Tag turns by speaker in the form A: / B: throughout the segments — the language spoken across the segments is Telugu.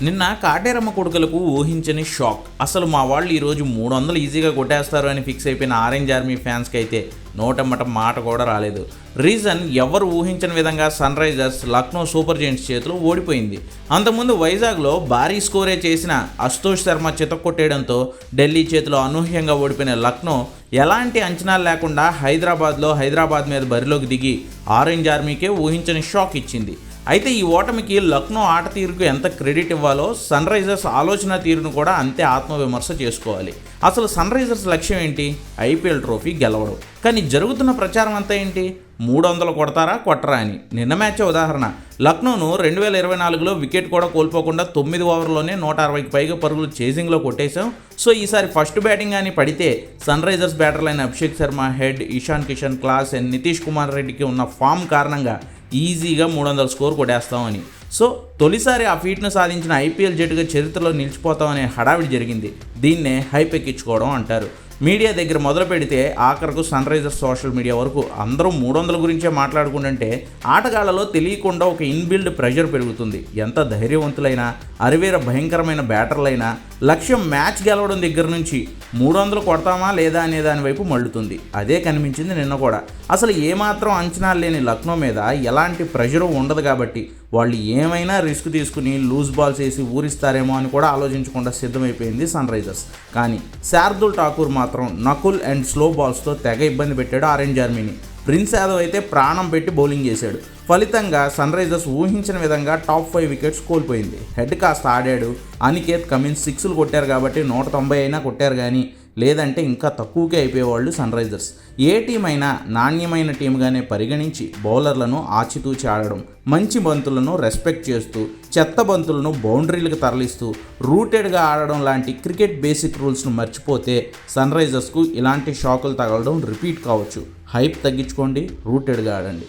A: నిన్న కాటేరమ్మ కొడుకులకు ఊహించని షాక్. అసలు మా వాళ్ళు ఈరోజు 300 ఈజీగా కొట్టేస్తారు అని ఫిక్స్ అయిపోయిన ఆరెంజ్ ఆర్మీ ఫ్యాన్స్కి అయితే నోటమ్మట మాట కూడా రాలేదు. రీజన్, ఎవరు ఊహించని విధంగా Sunrisers Lucknow Super Giants చేతిలో ఓడిపోయింది. అంతకుముందు వైజాగ్లో భారీ స్కోరే చేసిన అశుతోష్ శర్మ చితక్కొట్టేయడంతో ఢిల్లీ చేతిలో అనూహ్యంగా ఓడిపోయిన లక్నో ఎలాంటి అంచనాలు లేకుండా హైదరాబాద్ మీద బరిలోకి దిగి ఆరెంజ్ ఆర్మీకే ఊహించని షాక్ ఇచ్చింది. అయితే ఈ ఓటమికి లక్నో ఆట తీరుకు ఎంత క్రెడిట్ ఇవ్వాలో సన్ రైజర్స్ ఆలోచన తీరును కూడా అంతే ఆత్మవిమర్శ చేసుకోవాలి. అసలు సన్ రైజర్స్ లక్ష్యం ఏంటి? ఐపీఎల్ ట్రోఫీ గెలవడం. కానీ జరుగుతున్న ప్రచారం అంతా ఏంటి? 300 కొడతారా కొట్టరా అని. నిన్న మ్యాచ్ ఉదాహరణ. లక్నోను 2024లో వికెట్ కూడా కోల్పోకుండా 9 ఓవర్లోనే 160కి పైగా పరుగులు చేజింగ్లో కొట్టేశాం. సో ఈసారి ఫస్ట్ బ్యాటింగ్ అని పడితే సన్ రైజర్స్ బ్యాటర్లైన Abhishek Sharma, Head, Ishan Kishan, Klaasen and Nitish Kumar రెడ్డికి ఉన్న ఫామ్ కారణంగా ఈజీగా 300 స్కోర్ కొట్టేస్తామని. సో తొలిసారి ఆ ఫీట్ను సాధించిన ఐపీఎల్ జట్టుగా చరిత్రలో నిలిచిపోతామనే హడావిడి జరిగింది. దీన్నే హైప్ ఎక్కించుకోవడం అంటారు. మీడియా దగ్గర మొదలు పెడితే ఆఖరకు సన్ రైజర్స్ సోషల్ మీడియా వరకు అందరూ 300 గురించే మాట్లాడుకుంటుంటే ఆటగాళ్లలో తెలియకుండా ఒక ఇన్బిల్డ్ ప్రెషర్ పెరుగుతుంది. ఎంత ధైర్యవంతులైనా, అరివేర భయంకరమైన బ్యాటర్లైనా లక్ష్యం మ్యాచ్ గెలవడం దగ్గర నుంచి 300 కొడతామా లేదా అనే దాని వైపు మళ్ళుతుంది. అదే కనిపించింది నిన్న కూడా. అసలు ఏమాత్రం అంచనాలు లేని లక్నో మీద ఎలాంటి ప్రెషరు ఉండదు కాబట్టి వాళ్ళు ఏమైనా రిస్క్ తీసుకుని లూజ్ బాల్స్ వేసి ఊరిస్తారేమో అని కూడా ఆలోచించకుండా సిద్ధమైపోయింది సన్ రైజర్స్. కానీ శార్దుల్ ఠాకూర్ మాత్రం నకుల్ అండ్ స్లో బాల్స్తో తెగ ఇబ్బంది పెట్టాడు ఆరెంజ్ ఆర్మీని. ప్రిన్స్ యాదవ్ అయితే ప్రాణం పెట్టి బౌలింగ్ చేశాడు. ఫలితంగా సన్ రైజర్స్ ఊహించిన విధంగా టాప్ 5 వికెట్స్ కోల్పోయింది. హెడ్ కాస్త ఆడాడు. అనికేత్, కమిన్స్ 6లు కొట్టారు కాబట్టి 190 అయినా కొట్టారు, కానీ లేదంటే ఇంకా తక్కువకే అయిపోయేవాళ్ళు సన్ రైజర్స్. ఏ టీం అయినా నాణ్యమైన టీంగానే పరిగణించి బౌలర్లను ఆచితూచి ఆడడం, మంచి బంతులను రెస్పెక్ట్ చేస్తూ చెత్త బంతులను బౌండరీలకు తరలిస్తూ రూటెడ్గా ఆడడం లాంటి క్రికెట్ బేసిక్ రూల్స్ను మర్చిపోతే సన్ రైజర్స్కు ఇలాంటి షాకులు తగలడం రిపీట్ కావచ్చు. హైప్ తగ్గించుకోండి, రూటెడ్గా ఆడండి.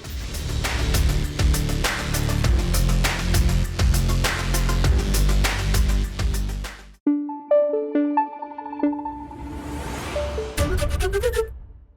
B: Thank you.